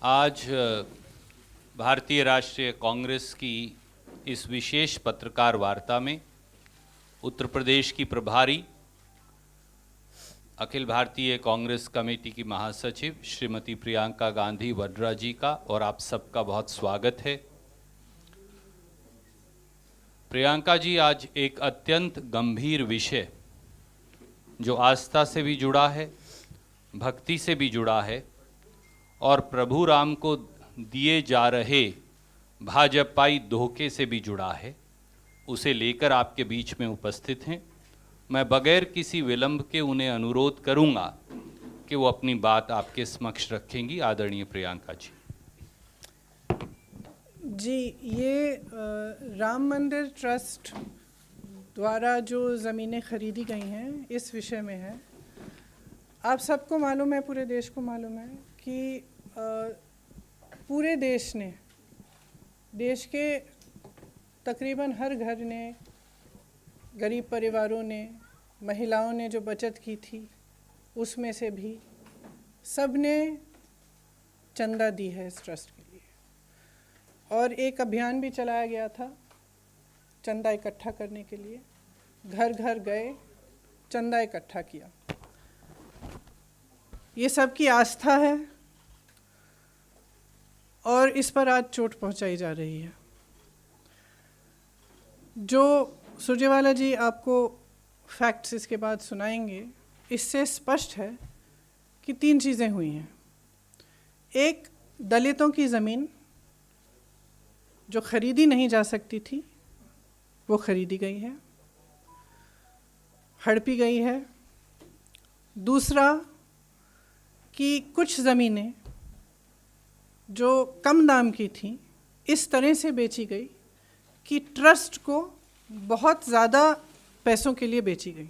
आज भारतीय राष्ट्रीय कांग्रेस की इस विशेष पत्रकार वार्ता में उत्तर प्रदेश की प्रभारी अखिल भारतीय कांग्रेस कमेटी की महासचिव श्रीमती प्रियंका गांधी वड्रा जी का और आप सबका बहुत स्वागत है। प्रियंका जी आज एक अत्यंत गंभीर विषय जो आस्था से भी जुड़ा है, भक्ति से भी जुड़ा है और प्रभु राम को दिए जा रहे भाजपाई धोखे से भी जुड़ा है, उसे लेकर आपके बीच में उपस्थित हैं। मैं बगैर किसी विलंब के उन्हें अनुरोध करूंगा कि वो अपनी बात आपके समक्ष रखेंगी। आदरणीय प्रियंका जी। जी, ये राम मंदिर ट्रस्ट द्वारा जो ज़मीनें खरीदी गई हैं इस विषय में है। आप सबको मालूम है, पूरे देश को मालूम है कि पूरे देश ने, देश के तकरीबन हर घर ने, गरीब परिवारों ने, महिलाओं ने जो बचत की थी उसमें से भी सब ने चंदा दी है इस ट्रस्ट के लिए। और एक अभियान भी चलाया गया था चंदा इकट्ठा करने के लिए। घर घर गए, चंदा इकट्ठा किया। ये सबकी आस्था है और इस पर आज चोट पहुंचाई जा रही है। जो सुरजेवाला जी आपको फैक्ट्स इसके बाद सुनाएंगे, इससे स्पष्ट है कि तीन चीज़ें हुई हैं। एक, दलितों की ज़मीन जो खरीदी नहीं जा सकती थी वो खरीदी गई है, हड़पी गई है। दूसरा कि कुछ ज़मीनें जो कम दाम की थी इस तरह से बेची गई कि ट्रस्ट को बहुत ज़्यादा पैसों के लिए बेची गई।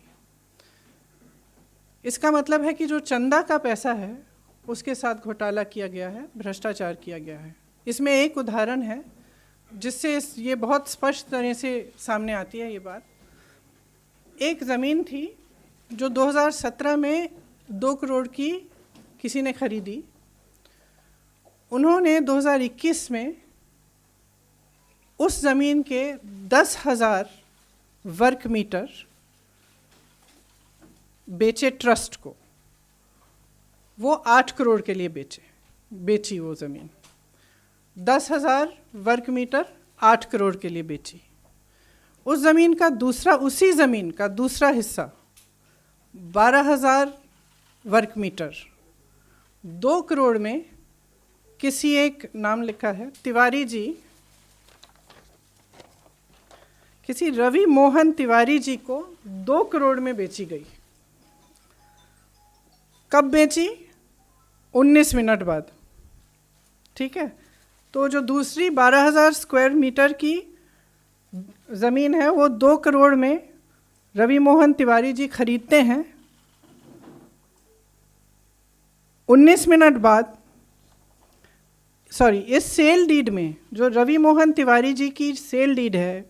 इसका मतलब है कि जो चंदा का पैसा है उसके साथ घोटाला किया गया है, भ्रष्टाचार किया गया है। इसमें एक उदाहरण है जिससे ये बहुत स्पष्ट तरह से सामने आती है ये बात। एक ज़मीन थी जो 2017 में 2 करोड़ की किसी ने खरीदी। उन्होंने 2021 में उस ज़मीन के 10,000 वर्ग मीटर बेचे ट्रस्ट को। वो 8 करोड़ के लिए बेची वो ज़मीन। 10,000 वर्ग मीटर 8 करोड़ के लिए बेची। उस ज़मीन का उसी ज़मीन का दूसरा हिस्सा 12,000 वर्ग मीटर 2 करोड़ में किसी एक, नाम लिखा है तिवारी जी, किसी रवि मोहन तिवारी जी को 2 करोड़ में बेची गई। कब बेची? 19 मिनट बाद। ठीक है, तो जो दूसरी 12,000 स्क्वायर मीटर की ज़मीन है वो 2 करोड़ में रवि मोहन तिवारी जी खरीदते हैं। 19 मिनट बाद, इस सेल डीड में, जो रवि मोहन तिवारी जी की सेल डीड है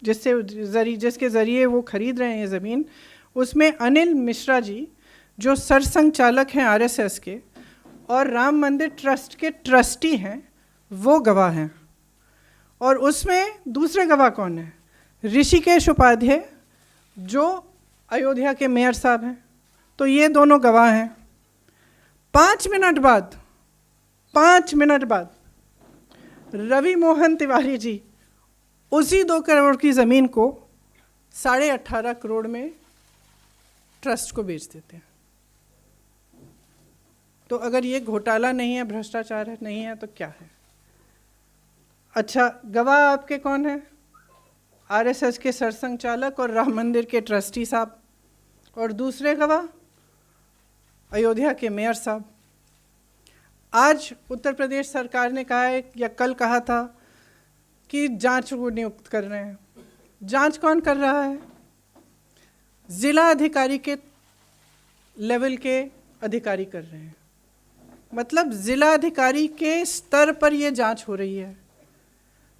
जिसके ज़रिए वो खरीद रहे हैं ये ज़मीन, उसमें अनिल मिश्रा जी जो सरसंघ चालक हैं आरएसएस के और राम मंदिर ट्रस्ट के ट्रस्टी हैं, वो गवाह हैं। और उसमें दूसरे गवाह कौन है? ऋषिकेश उपाध्याय जो अयोध्या के मेयर साहब हैं। तो ये दोनों गवाह हैं। 5 मिनट बाद रवि मोहन तिवारी जी उसी 2 करोड़ की ज़मीन को 18.5 करोड़ में ट्रस्ट को बेच देते हैं। तो अगर ये घोटाला नहीं है, भ्रष्टाचार नहीं है, तो क्या है? अच्छा, गवाह आपके कौन है? आरएसएस के सरसंघ चालक और राम मंदिर के ट्रस्टी साहब। और दूसरे गवाह अयोध्या के मेयर साहब। आज उत्तर प्रदेश सरकार ने कहा है, या कल कहा था, कि जांच वो नियुक्त कर रहे हैं। जांच कौन कर रहा है? जिला अधिकारी के लेवल के अधिकारी कर रहे हैं। मतलब जिला अधिकारी के स्तर पर ये जांच हो रही है।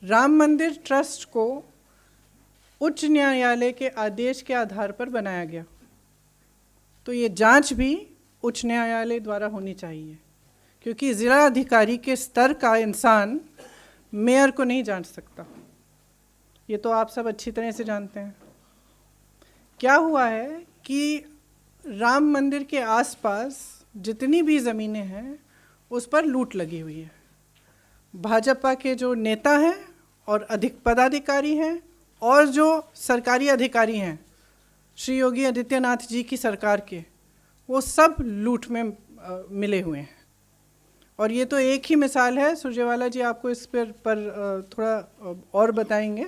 राम मंदिर ट्रस्ट को उच्च न्यायालय के आदेश के आधार पर बनाया गया, तो ये जांच भी उच्च न्यायालय द्वारा होनी चाहिए क्योंकि ज़िला अधिकारी के स्तर का इंसान मेयर को नहीं जान सकता। ये तो आप सब अच्छी तरह से जानते हैं। क्या हुआ है कि राम मंदिर के आसपास जितनी भी ज़मीनें हैं उस पर लूट लगी हुई है। भाजपा के जो नेता हैं और अधिक पदाधिकारी हैं और जो सरकारी अधिकारी हैं श्री योगी आदित्यनाथ जी की सरकार के, वो सब लूट में मिले हुए हैं। और ये तो एक ही मिसाल है, सुरजेवाला जी आपको इस पर थोड़ा और बताएंगे।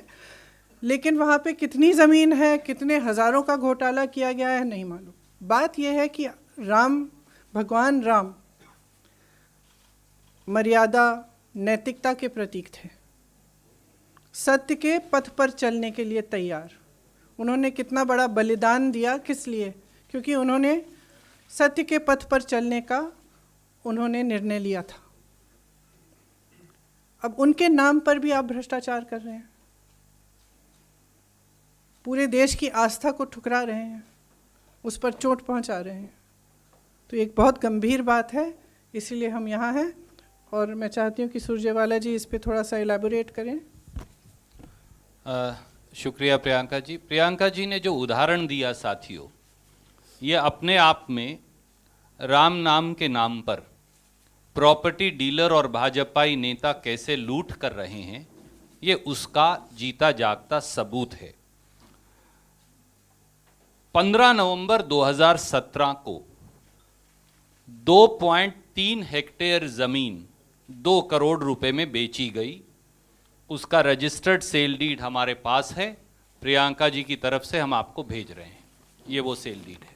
लेकिन वहाँ पे कितनी ज़मीन है, कितने हज़ारों का घोटाला किया गया है, नहीं मालूम। बात यह है कि भगवान राम मर्यादा, नैतिकता के प्रतीक थे, सत्य के पथ पर चलने के लिए तैयार। उन्होंने कितना बड़ा बलिदान दिया, किस लिए? क्योंकि उन्होंने सत्य के पथ पर चलने का उन्होंने निर्णय लिया था। अब उनके नाम पर भी आप भ्रष्टाचार कर रहे हैं, पूरे देश की आस्था को ठुकरा रहे हैं, उस पर चोट पहुंचा रहे हैं। तो एक बहुत गंभीर बात है, इसीलिए हम यहाँ हैं। और मैं चाहती हूँ कि सुरजेवाला जी इस पे थोड़ा सा इलैबोरेट करें। शुक्रिया प्रियंका जी। प्रियंका जी ने जो उदाहरण दिया साथियों, ये अपने आप में राम नाम के नाम पर प्रॉपर्टी डीलर और भाजपाई नेता कैसे लूट कर रहे हैं, ये उसका जीता जागता सबूत है। 15 नवंबर 2017 को 2.3 हेक्टेयर जमीन 2 करोड़ रुपए में बेची गई। उसका रजिस्टर्ड सेल डीड हमारे पास है, प्रियंका जी की तरफ से हम आपको भेज रहे हैं। ये वो सेल डीड है।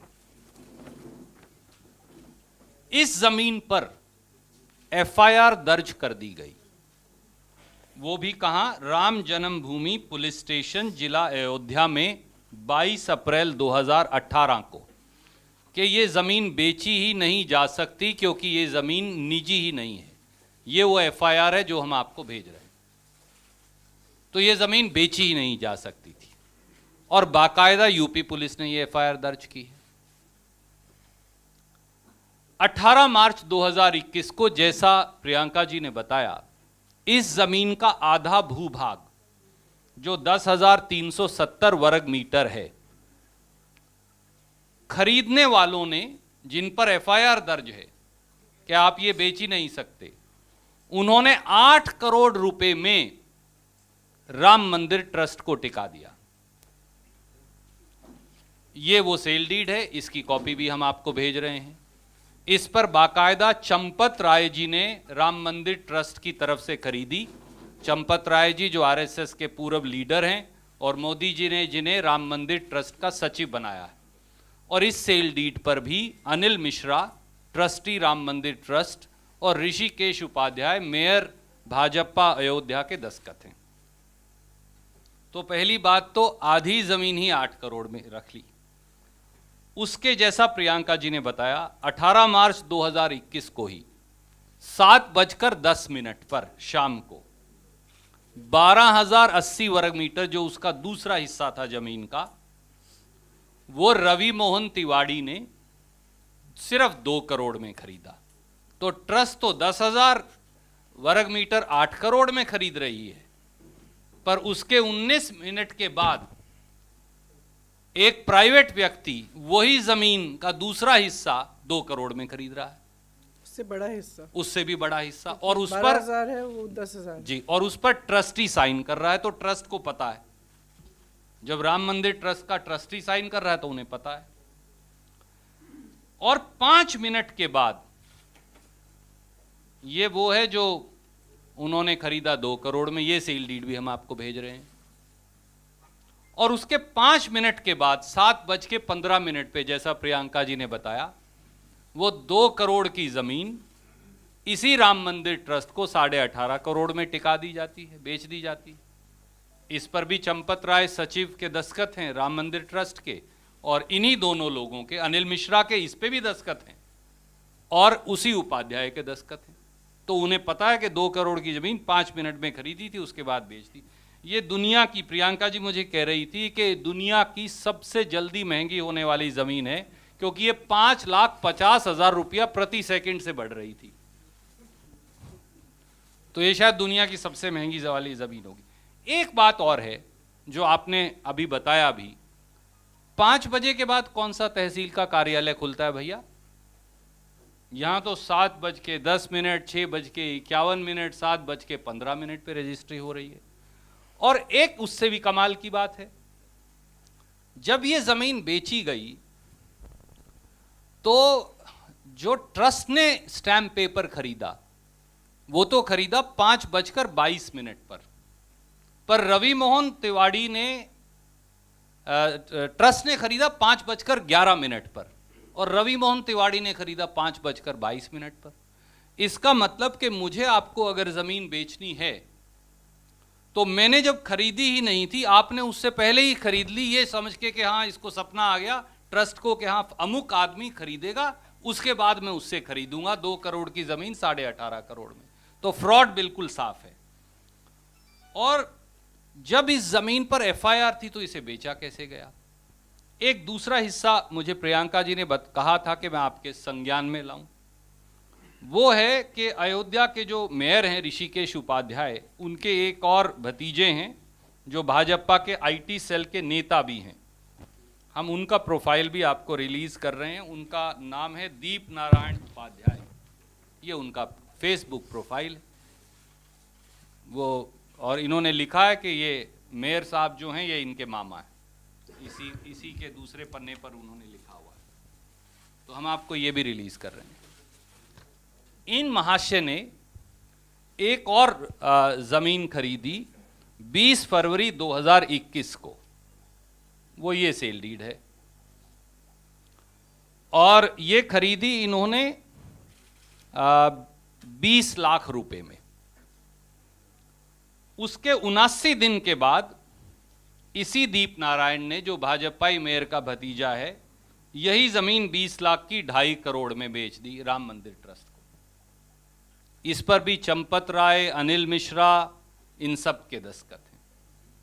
इस जमीन पर एफआईआर दर्ज कर दी गई, वो भी कहां? राम जन्मभूमि पुलिस स्टेशन जिला अयोध्या में 22 अप्रैल 2018 को, कि ये ज़मीन बेची ही नहीं जा सकती क्योंकि ये ज़मीन निजी ही नहीं है। ये वो एफआईआर है जो हम आपको भेज रहे हैं। तो ये ज़मीन बेची ही नहीं जा सकती थी और बाकायदा यूपी पुलिस ने ये एफआईआर दर्ज की है। 18 मार्च 2021 को, जैसा प्रियंका जी ने बताया, इस ज़मीन का आधा भूभाग जो 10,370 वर्ग मीटर है, खरीदने वालों ने, जिन पर एफआईआर दर्ज है कि आप ये बेच ही नहीं सकते, उन्होंने 8 करोड़ रुपए में राम मंदिर ट्रस्ट को टिका दिया। ये वो सेल डीड है, इसकी कॉपी भी हम आपको भेज रहे हैं। इस पर बाकायदा चंपत राय जी ने राम मंदिर ट्रस्ट की तरफ से खरीदी। चंपत राय जी जो आरएसएस के पूर्व लीडर हैं और मोदी जी ने जिन्हें राम मंदिर ट्रस्ट का सचिव बनाया है। और इस सेल डीड पर भी अनिल मिश्रा, ट्रस्टी राम मंदिर ट्रस्ट, और ऋषिकेश उपाध्याय, मेयर भाजपा अयोध्या के दस्तखत हैं। तो पहली बात तो आधी जमीन ही 8 करोड़ में रख ली। उसके जैसा प्रियंका जी ने बताया, 18 मार्च 2021 को ही 7:10 पर शाम को 12,080 वर्ग मीटर, जो उसका दूसरा हिस्सा था जमीन का, वो रवि मोहन तिवाड़ी ने सिर्फ 2 करोड़ में खरीदा। तो ट्रस्ट तो 10,000 वर्ग मीटर 8 करोड़ में खरीद रही है, पर उसके 19 मिनट के बाद एक प्राइवेट व्यक्ति वही जमीन का दूसरा हिस्सा 2 करोड़ में खरीद रहा है। उससे बड़ा हिस्सा, उससे भी बड़ा हिस्सा, और उस पर 12,000 है, वो 10,000 जी, और उस पर ट्रस्टी साइन कर रहा है। तो ट्रस्ट को पता है, जब राम मंदिर ट्रस्ट का ट्रस्टी साइन कर रहा है तो उन्हें पता है। और 5 मिनट के बाद, ये वो है जो उन्होंने खरीदा 2 करोड़ में, ये सेल डीड भी हम आपको भेज रहे हैं। और उसके 5 मिनट के बाद 7:15 पे, जैसा प्रियंका जी ने बताया, वो 2 करोड़ की जमीन इसी राम मंदिर ट्रस्ट को 18.5 करोड़ में टिका दी जाती है, बेच दी जाती है। इस पर भी चंपत राय सचिव के दस्तखत हैं राम मंदिर ट्रस्ट के, और इन्हीं दोनों लोगों के, अनिल मिश्रा के, इस पे भी दस्तखत हैं, और उसी उपाध्याय के दस्तखत हैं। तो उन्हें पता है कि 2 करोड़ की जमीन 5 मिनट में खरीदी थी, उसके बाद बेच दी। ये दुनिया की, प्रियंका जी मुझे कह रही थी कि दुनिया की सबसे जल्दी महंगी होने वाली जमीन है, क्योंकि ये 5,50,000 रुपया प्रति सेकंड से बढ़ रही थी। तो ये शायद दुनिया की सबसे महंगी वाली ज़मीन होगी। एक बात और है जो आपने अभी बताया भी, 5 बजे के बाद कौन सा तहसील का कार्यालय खुलता है भैया? यहाँ तो 7:10, 6:51, 7:15 पे रजिस्ट्री हो रही है। और एक उससे भी कमाल की बात है, जब ये जमीन बेची गई तो जो ट्रस्ट ने स्टैम्प पेपर खरीदा वो तो खरीदा 5:22 पर रवि मोहन तिवाड़ी ने ट्रस्ट ने खरीदा 5:11 पर और रवि मोहन तिवाड़ी ने खरीदा 5:22 पर। इसका मतलब कि मुझे आपको अगर जमीन बेचनी है तो मैंने जब खरीदी ही नहीं थी, आपने उससे पहले ही खरीद ली ये समझ के कि हाँ इसको सपना आ गया ट्रस्ट को कि हाँ अमुक आदमी खरीदेगा, उसके बाद मैं उससे खरीदूंगा 2 करोड़ की जमीन 18.5 करोड़ में। तो फ्रॉड बिल्कुल साफ है। और जब इस जमीन पर एफआईआर थी तो इसे बेचा कैसे गया? एक दूसरा हिस्सा मुझे प्रियंका जी ने कहा था कि मैं आपके संज्ञान में लाऊं, वो है कि अयोध्या के जो मेयर हैं ऋषिकेश उपाध्याय, उनके एक और भतीजे हैं जो भाजपा के आईटी सेल के नेता भी हैं। हम उनका प्रोफाइल भी आपको रिलीज कर रहे हैं। उनका नाम है दीप नारायण उपाध्याय, ये उनका फेसबुक प्रोफाइल है वो। और इन्होंने लिखा है कि ये मेयर साहब जो हैं ये इनके मामा हैं, इसी के दूसरे पन्ने पर उन्होंने लिखा हुआ है। तो हम आपको ये भी रिलीज कर रहे हैं। इन महाशय ने एक और जमीन खरीदी 20 फरवरी 2021 को, वो ये सेल डीड है। और ये खरीदी इन्होंने 20 लाख रुपए में। उसके 79 दिन के बाद इसी दीप नारायण ने, जो भाजपाई मेयर का भतीजा है, यही जमीन 20 लाख की 2.5 करोड़ में बेच दी राम मंदिर ट्रस्ट को। इस पर भी चंपत राय, अनिल मिश्रा, इन सब के दस्तखत हैं।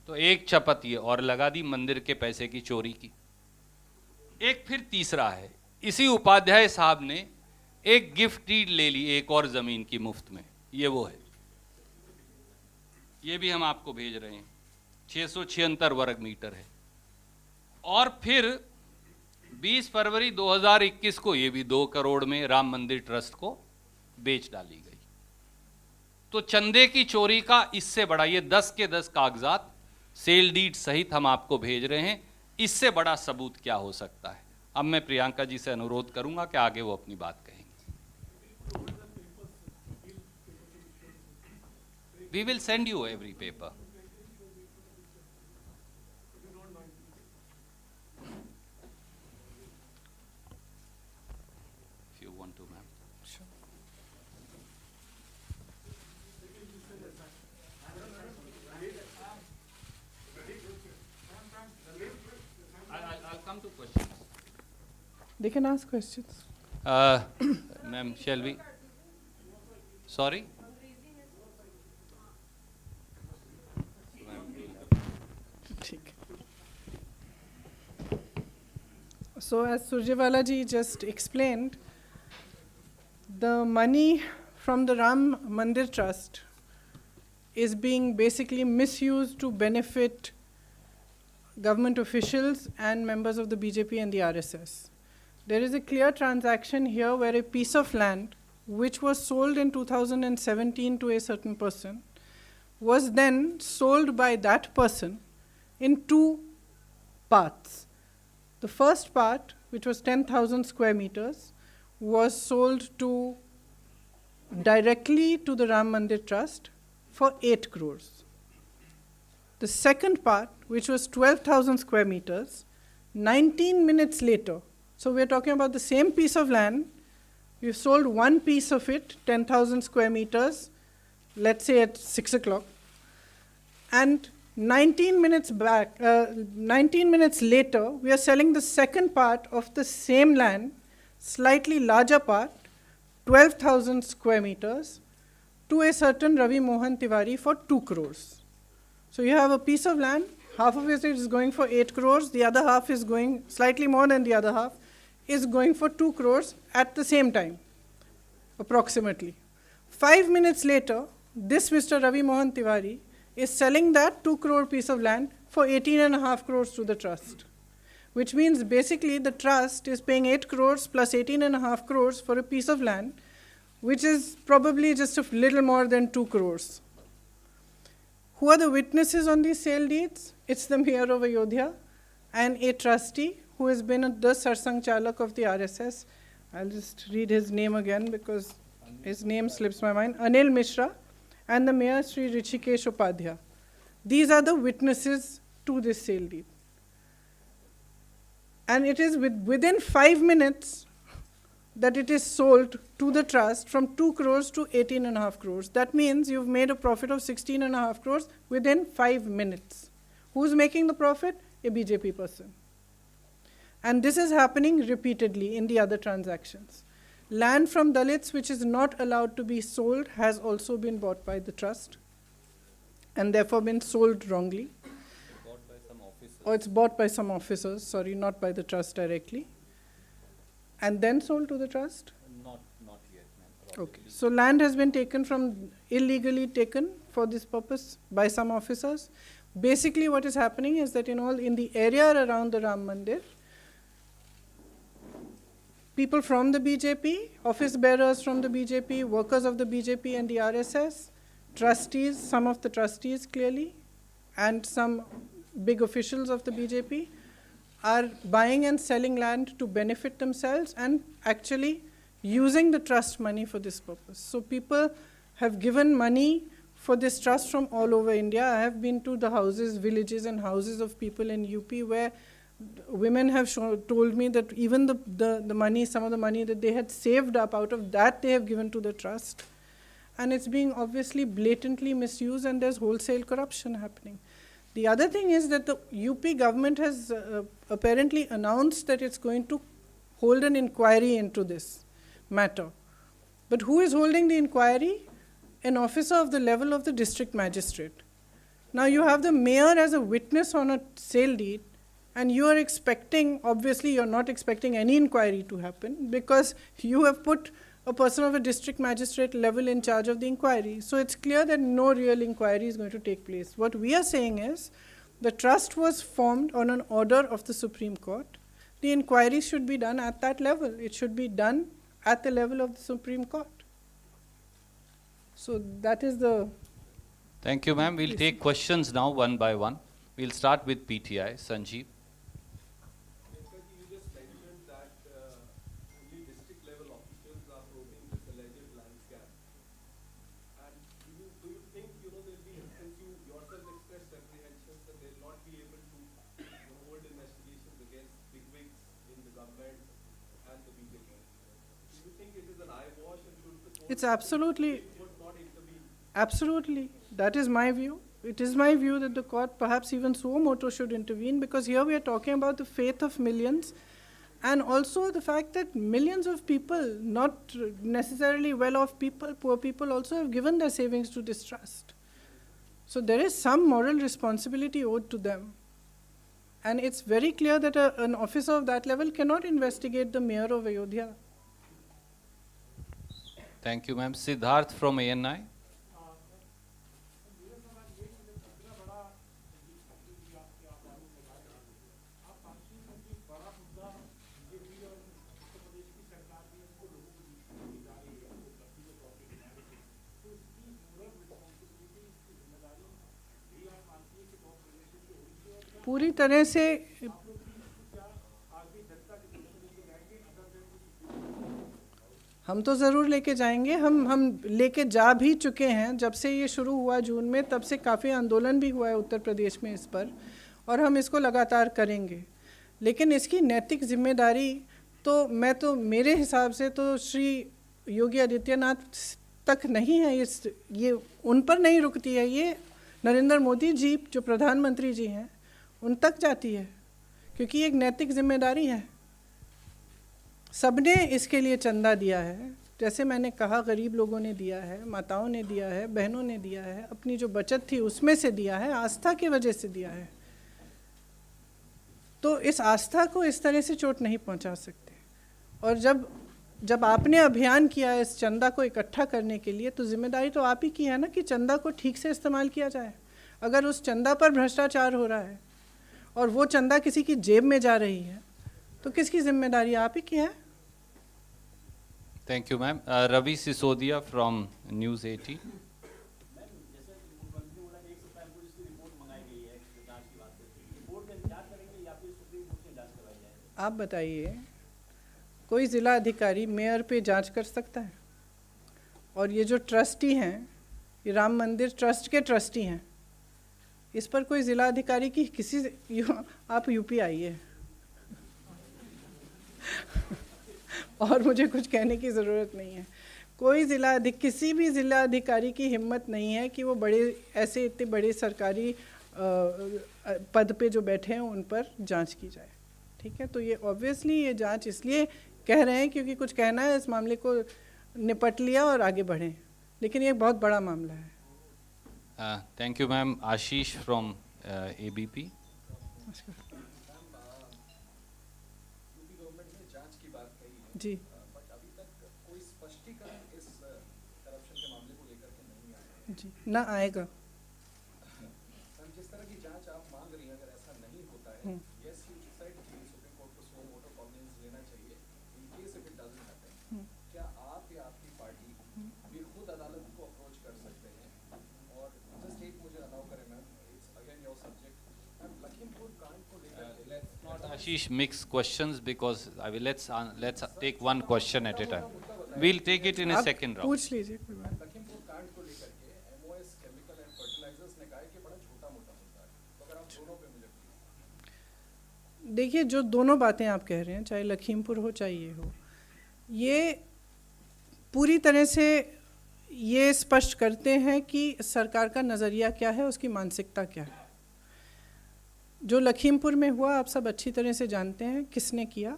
तो एक चपत ये और लगा दी मंदिर के पैसे की चोरी की। एक फिर तीसरा है, इसी उपाध्याय साहब ने एक गिफ्ट डीड ले ली एक और जमीन की मुफ्त में, ये वो है, ये भी हम आपको भेज रहे हैं, 676 वर्ग मीटर है। और फिर 20 फरवरी 2021 को ये भी 2 करोड़ में राम मंदिर ट्रस्ट को बेच डाली गई। तो चंदे की चोरी का इससे बड़ा, ये 10 के 10 कागजात सेल डीड सहित हम आपको भेज रहे हैं, इससे बड़ा सबूत क्या हो सकता है? अब मैं प्रियंका जी से अनुरोध करूंगा कि आगे वो अपनी बात कहेंगे। We will send you every paper. If you want to, ma'am. Sure. I'll come to questions. They can ask questions. Ma'am, shall we? Sorry? So as Surjewala ji just explained, the money from the Ram Mandir Trust is being basically misused to benefit government officials and members of the BJP and the RSS. There is a clear transaction here where a piece of land which was sold in 2017 to a certain person was then sold by that person in 2 parts. The first part, which was 10,000 square meters, was sold directly to the Ram Mandir Trust for 8 crores. The second part, which was 12,000 square meters, 19 minutes later, so we're talking about the same piece of land, we've sold one piece of it, 10,000 square meters, let's say at 6 o'clock, and 19 minutes later, we are selling the second part of the same land, slightly larger part, 12,000 square meters, to a certain Ravi Mohan Tiwari for 2 crores. So you have a piece of land, half of it is going for 8 crores, the other half is going, slightly more than the other half, is going for 2 crores at the same time, approximately. 5 minutes later, this Mr. Ravi Mohan Tiwari is selling that 2 crore piece of land for 18.5 crores to the trust, which means basically the trust is paying 8 crores plus 18.5 crores for a piece of land, which is probably just a little more than 2 crores. Who are the witnesses on these sale deeds? It's the mayor of Ayodhya and a trustee who has been the Sarsang Chalak of the RSS. I'll just read his name again because his name slips my mind. Anil Mishra and the mayor Sri Rishikesh Upadhyay. These are the witnesses to this sale deed. And it is within 5 minutes that it is sold to the trust from 2 crores to 18.5 crores. That means you've made a profit of 16.5 crores within 5 minutes. Who's making the profit? A BJP person. And this is happening repeatedly in the other transactions. Land from Dalits which is not allowed to be sold has also been bought by the trust and therefore been sold wrongly. Bought by some officers. Or it's bought by some officers, sorry, not by the trust directly. And then sold to the trust? Not yet, ma'am. Okay. So land has been taken from, illegally taken for this purpose by some officers. Basically what is happening is that in the area around the Ram Mandir, people from the BJP, office bearers from the BJP, workers of the BJP and the RSS, trustees, some of the trustees clearly, and some big officials of the BJP are buying and selling land to benefit themselves and actually using the trust money for this purpose. So people have given money for this trust from all over India. I have been to the houses, villages and houses of people in UP where women have told me that even the money, some of the money that they had saved up, out of that they have given to the trust. And it's being obviously blatantly misused and there's wholesale corruption happening. The other thing is that the UP government has apparently announced that it's going to hold an inquiry into this matter. But who is holding the inquiry? An officer of the level of the district magistrate. Now you have the mayor as a witness on a sale deed, and you are expecting, obviously you're not expecting any inquiry to happen because you have put a person of a district magistrate level in charge of the inquiry. So it's clear that no real inquiry is going to take place. What we are saying is the trust was formed on an order of the Supreme Court. The inquiry should be done at that level. It should be done at the level of the Supreme Court. So that is the... Thank you, ma'am. We'll take questions now one by one. We'll start with PTI. Sanjeev. You just mentioned that only district level officials are probing this alleged land scam. And do you think there'll be, since you yourself expressed apprehensions that they'll not be able to hold investigations against bigwigs in the government and the BJP? Do you think it is an eyewash and should the court It's absolutely... would not intervene? Absolutely. That is my view. It is my view that the court, perhaps even suo motu, should intervene because here we are talking about the faith of millions and also the fact that millions of people, not necessarily well-off people, poor people also have given their savings to this trust. So there is some moral responsibility owed to them. And it's very clear that an officer of that level cannot investigate the mayor of Ayodhya. Thank you, ma'am. Siddharth from ANI. पूरी तरह से हम तो ज़रूर लेके जाएंगे, हम लेके जा भी चुके हैं। जब से ये शुरू हुआ जून में, तब से काफ़ी आंदोलन भी हुआ है उत्तर प्रदेश में इस पर, और हम इसको लगातार करेंगे। लेकिन इसकी नैतिक जिम्मेदारी तो मेरे हिसाब से तो श्री योगी आदित्यनाथ तक नहीं है, ये उन पर नहीं रुकती है, ये नरेंद्र मोदी जी जो प्रधानमंत्री जी हैं उन तक जाती है, क्योंकि एक नैतिक जिम्मेदारी है। सबने इसके लिए चंदा दिया है, जैसे मैंने कहा गरीब लोगों ने दिया है, माताओं ने दिया है, बहनों ने दिया है, अपनी जो बचत थी उसमें से दिया है, आस्था की वजह से दिया है। तो इस आस्था को इस तरह से चोट नहीं पहुंचा सकते। और जब जब आपने अभियान किया है इस चंदा को इकट्ठा करने के लिए, तो जिम्मेदारी तो आप ही की है ना कि चंदा को ठीक से इस्तेमाल किया जाए। अगर उस चंदा पर भ्रष्टाचार हो रहा है और वो चंदा किसी की जेब में जा रही है, तो किसकी जिम्मेदारी? आप ही की है। Thank you ma'am. Ravi Sisodia from news 18। आप बताइए, कोई ज़िला अधिकारी मेयर पे जांच कर सकता है? और ये जो ट्रस्टी हैं, ये राम मंदिर ट्रस्ट के ट्रस्टी हैं, इस पर कोई ज़िला अधिकारी की आप यूपी आइए और मुझे कुछ कहने की ज़रूरत नहीं है। कोई किसी भी ज़िला अधिकारी की हिम्मत नहीं है कि वो ऐसे इतने बड़े सरकारी पद पे जो बैठे हैं उन पर जांच की जाए। ठीक है, तो ये ऑब्वियसली ये जांच इसलिए कह रहे हैं क्योंकि कुछ कहना है, इस मामले को निपट लिया और आगे बढ़ें, लेकिन ये एक बहुत बड़ा मामला है। Thank you ma'am. Ashish from ABP। UP government ने जांच की बात कही है, जी, बट अभी तक कोई स्पष्टीकरण इस करप्शन के मामले को लेकर के नहीं आया है। जी, ना आएगा। मैम, जिस तरह की जांच आप मांग रही हैं, अगर ऐसा नहीं होता है, यस यू डिसाइड कि सुप्रीम कोर्ट को सो वोट ऑफ कॉन्फिडेंस लेना चाहिए in case if it doesn't happen, क्या आप या आपकी पार्टी भी खुद अदालत को अप्रोच कर सकते हैं? और जस्ट एक मुझे अलाउ करें ma'am, it's again your subject. Ma'am, Lakhimpur कांड को लेकर Ashish, mix questions because let's take one question at a time. We'll take it in a आप second round. पूछ लीजिए, कोई बात। लखीमपुर कांड को लेकर के MOS केमिकल एंड फर्टिलाइजर्स ने कहा है कि बड़ा छोटा मोटा मुद्दा है, तो अगर आप दोनों पे मुझे प्लीज। देखिए, जो दोनों बातें आप कह रहे हैं, चाहे लखीमपुर हो चाहे ये हो, ये पूरी तरह से ये स्पष्ट करते हैं कि सरकार का नज़रिया क्या है, उसकी मानसिकता क्या है। जो लखीमपुर में हुआ आप सब अच्छी तरह से जानते हैं किसने किया,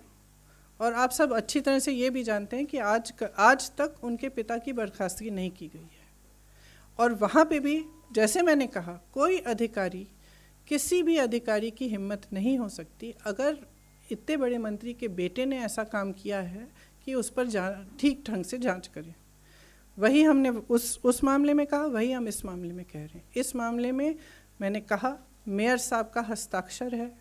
और आप सब अच्छी तरह से ये भी जानते हैं कि आज तक उनके पिता की बर्खास्तगी नहीं की गई है। और वहाँ पे भी जैसे मैंने कहा, कोई अधिकारी, किसी भी अधिकारी की हिम्मत नहीं हो सकती अगर इतने बड़े मंत्री के बेटे ने ऐसा काम किया है कि उस पर ठीक ढंग से जांच करें। वही हमने उस मामले में कहा, वही हम इस मामले में कह रहे हैं। इस मामले में मैंने कहा मेयर साहब का हस्ताक्षर है,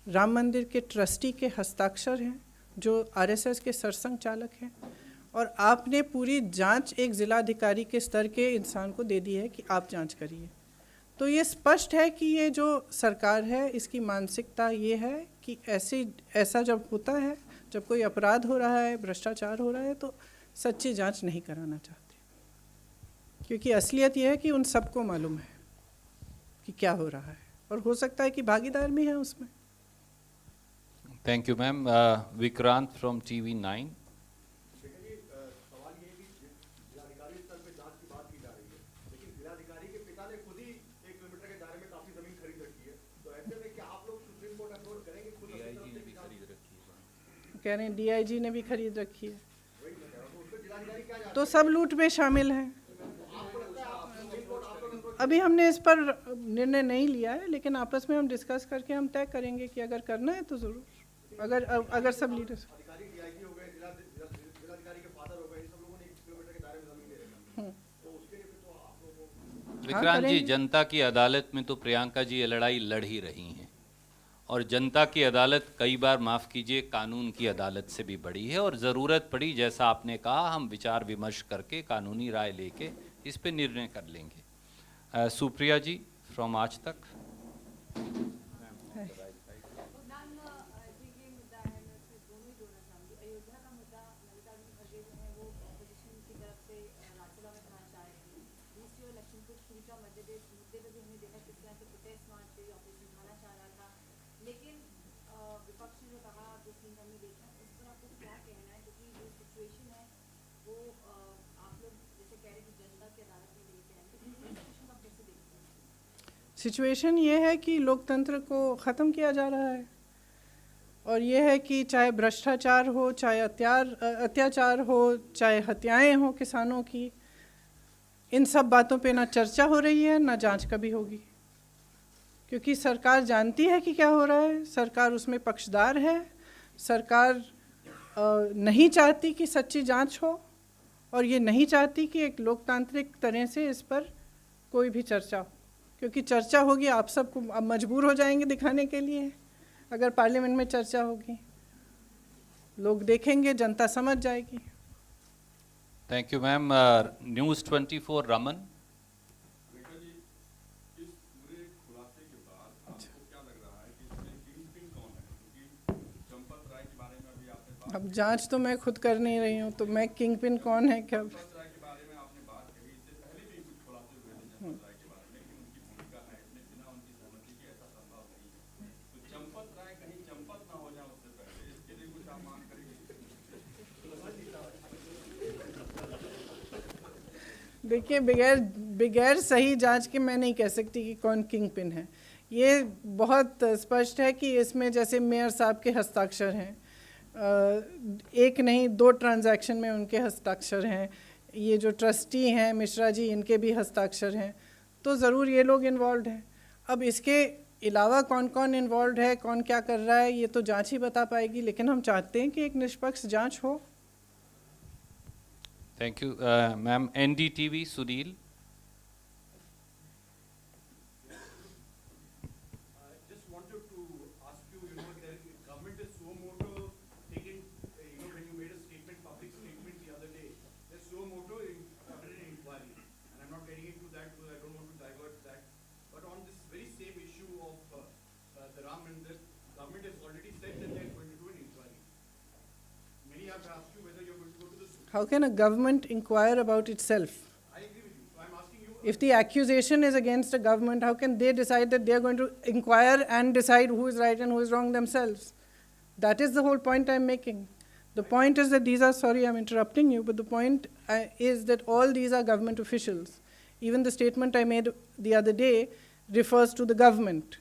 राम मंदिर के ट्रस्टी के हस्ताक्षर हैं जो RSS के सरसंघ चालक हैं, और आपने पूरी जांच एक ज़िलाधिकारी के स्तर के इंसान को दे दी है कि आप जांच करिए। तो ये स्पष्ट है कि ये जो सरकार है इसकी मानसिकता ये है कि ऐसा जब होता है, जब कोई अपराध हो रहा है, भ्रष्टाचार हो रहा है, तो सच्ची जांच नहीं कराना चाहते, क्योंकि असलियत ये है कि उन सबको मालूम है कि क्या हो रहा है, और हो सकता है कि भागीदार भी हैं उसमें। Thank you ma'am. Vikrant from TV9। सवाल ये है कि जिलाधिकारी स्तर पे जांच की बात की जा रही है, लेकिन जिलाधिकारी के पिता ने खुद ही 1 किलोमीटर के दायरे में काफी जमीन खरीद रखी है, तो ऐसे में क्या आप लोग सुप्रीम कोर्ट अप्रोच करेंगे? खुद DIG ने भी खरीद रखी है, कह रहे हैं DIG ने भी खरीद रखी है, वही मैं कह रहा हूं, तो उस पर जिलाधिकारी क्या जांच? तो सब लूट में शामिल हैं। आपको लगता है आप सुप्रीम कोर्ट आप लोग अप्रोच? अभी हमने इस पर निर्णय नहीं लिया है, लेकिन आपस में हम डिस्कस करके हम तय करेंगे कि अगर करना है तो ज़रूर, अगर सब लीडर्स। अधिकारी DIG हो गए, जिलाधिकारी के फादर हो गए, इन सब लोगों ने 1 किलोमीटर के दायरे में जमीन ले रखी है, तो उसके लिए फिर तो आप लोगों को विक्रांत जी, करेंगे। जनता की अदालत में तो प्रियंका जी ये लड़ाई लड़ ही रही हैं, और जनता की अदालत कई बार, माफ़ कीजिए, कानून की अदालत से भी बड़ी है, और ज़रूरत पड़ी, जैसा आपने कहा, हम विचार विमर्श करके कानूनी राय लेके इस पे निर्णय कर लेंगे। सुप्रिया जी फ्रॉम आज तक। सिचुएशन ये है कि लोकतंत्र को ख़त्म किया जा रहा है, और ये है कि चाहे भ्रष्टाचार हो, चाहे अत्याचार हो, चाहे हत्याएं हो किसानों की, इन सब बातों पे ना चर्चा हो रही है, ना जांच कभी होगी, क्योंकि सरकार जानती है कि क्या हो रहा है, सरकार उसमें पक्षदार है, सरकार नहीं चाहती कि सच्ची जांच हो, और ये नहीं चाहती कि एक लोकतांत्रिक तरह से इस पर कोई भी चर्चा हो, क्योंकि चर्चा होगी आप सबको अब मजबूर हो जाएंगे दिखाने के लिए। अगर पार्लियामेंट में चर्चा होगी, लोग देखेंगे, जनता समझ जाएगी। Thank you ma'am. News 24 Raman. Rekha ji, इस पूरे खुलासे के बाद आपको क्या लग रहा है कि इसमें किंगपिन कौन है? क्योंकि चंपत राय के बारे में अभी आपने बात अब जांच तो मैं खुद कर नहीं रही हूँ, तो मैं किंगपिन कौन है क्या? चंपत राय के बारे में आपने बात कही, इससे पहले भी कुछ खुलासे हुए थे चंपत राय के बारे में कि उनकी भूमिका है इसमें बिना उनकी सहमति के ऐसा संभव नहीं है। तो चंपत राय कहीं चंपत ना हो जाए उससे पहले, इसके लिए कुछ आप मांग करेंगे? देखिए, बगैर सही जांच के मैं नहीं कह सकती कि कौन किंग पिन है। ये बहुत स्पष्ट है कि इसमें जैसे मेयर साहब के हस्ताक्षर हैं, एक नहीं 2 ट्रांजैक्शन में उनके हस्ताक्षर हैं, ये जो ट्रस्टी हैं मिश्रा जी, इनके भी हस्ताक्षर हैं, तो ज़रूर ये लोग इन्वॉल्व हैं। अब इसके अलावा कौन कौन इन्वॉल्व है, कौन क्या कर रहा है, ये तो जांच ही बता पाएगी, लेकिन हम चाहते हैं कि एक निष्पक्ष जांच हो। Thank you ma'am. NDTV Sunil. Just wanted to ask you, the government is so moto taking, when you made a statement, public statement the other day, there's so moto in ordered an inquiry, and I'm not getting into that because I don't want to divert that. But on this very same issue of the Ram Mandir, government has already said that they're going to do an inquiry. Many have asked you whether you're going to go to the Supreme. How can a government inquire about itself? I agree with you. So I'm asking you. If the accusation is against a government, how can they decide that they are going to inquire and decide who is right and who is wrong themselves? That is the whole point I'm making. The point is that these are, sorry I'm interrupting you, but the point is that all these are government officials. Even the statement I made the other day refers to the government.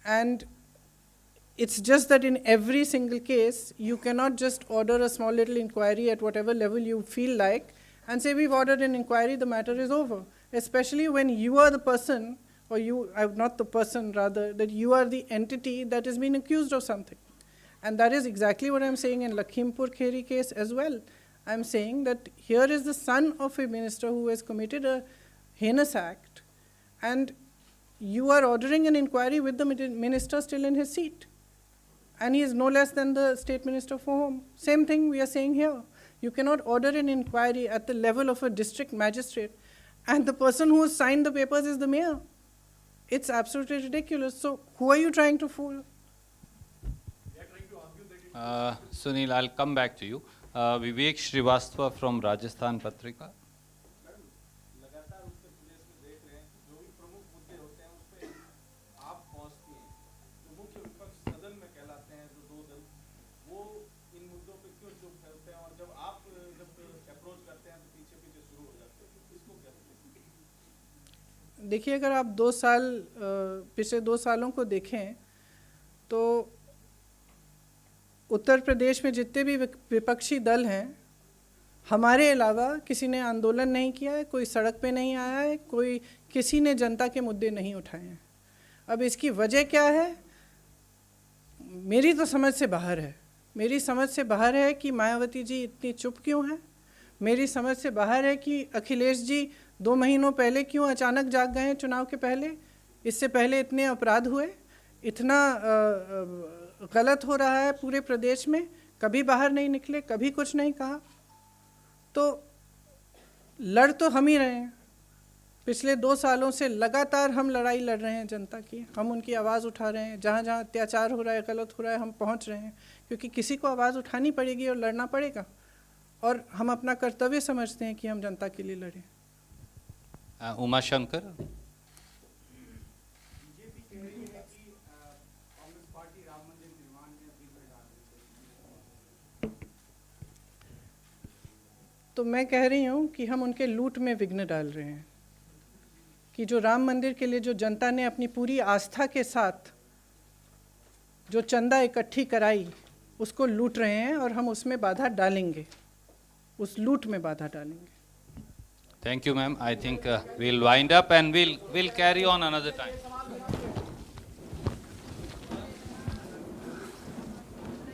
And it's just that in every single case, you cannot just order a small little inquiry at whatever level you feel like and say, we've ordered an inquiry, the matter is over. Especially when you are the person, or you, not the person rather, that you are the entity that is being accused of something. And that is exactly what I'm saying in Lakhimpur Kheri case as well. I'm saying that here is the son of a minister who has committed a heinous act, and you are ordering an inquiry with the minister still in his seat. And he is no less than the state minister for home. Same thing we are saying here. You cannot order an inquiry at the level of a district magistrate, and the person who has signed the papers is the mayor. It's absolutely ridiculous. So who are you trying to fool? Sunil, I'll come back to you. Vivek Srivastava from Rajasthan Patrika. लगातार उत्तर प्रदेश में देख रहे हैं जो भी प्रमुख मुद्दे होते हैं उस पे आप पहुंचती हैं, तो मुख्य विपक्ष सदन में कहलाते हैं जो 2 दल, वो इन मुद्दों पे क्यों चुप रहते हैं, और जब आप अप्रोच करते हैं तो पीछे पीछे शुरू हो जाते हैं, इसको क्या कहते हैं? देखिए, अगर आप 2 साल पिछले 2 सालों को देखें तो उत्तर प्रदेश में जितने भी विपक्षी दल हैं, हमारे अलावा किसी ने आंदोलन नहीं किया है, कोई सड़क पे नहीं आया है, कोई किसी ने जनता के मुद्दे नहीं उठाए हैं। अब इसकी वजह क्या है? मेरी तो समझ से बाहर है। मेरी समझ से बाहर है कि मायावती जी इतनी चुप क्यों हैं। मेरी समझ से बाहर है कि अखिलेश जी 2 महीनों पहले क्यों अचानक जाग गए हैं चुनाव के पहले। इससे पहले इतने अपराध हुए, इतना गलत हो रहा है पूरे प्रदेश में, कभी बाहर नहीं निकले, कभी कुछ नहीं कहा। तो लड़ तो हम ही रहे हैं। पिछले 2 सालों से लगातार हम लड़ाई लड़ रहे हैं जनता की, हम उनकी आवाज़ उठा रहे हैं। जहाँ जहाँ अत्याचार हो रहा है, गलत हो रहा है, हम पहुँच रहे हैं, क्योंकि किसी को आवाज़ उठानी पड़ेगी और लड़ना पड़ेगा, और हम अपना कर्तव्य समझते हैं कि हम जनता के लिए लड़ें। उमा शंकर। बीजेपी कह रही है कि कांग्रेस पार्टी राम मंदिर निर्माण में विघ्न डाल रही है। तो मैं कह रही हूँ कि हम उनके लूट में विघ्न डाल रहे हैं, कि जो राम मंदिर के लिए जो जनता ने अपनी पूरी आस्था के साथ जो चंदा इकट्ठी कराई, उसको लूट रहे हैं, और हम उसमें बाधा डालेंगे, उस लूट में बाधा डालेंगे। Thank you, ma'am. I think we'll wind up and we'll carry on another time.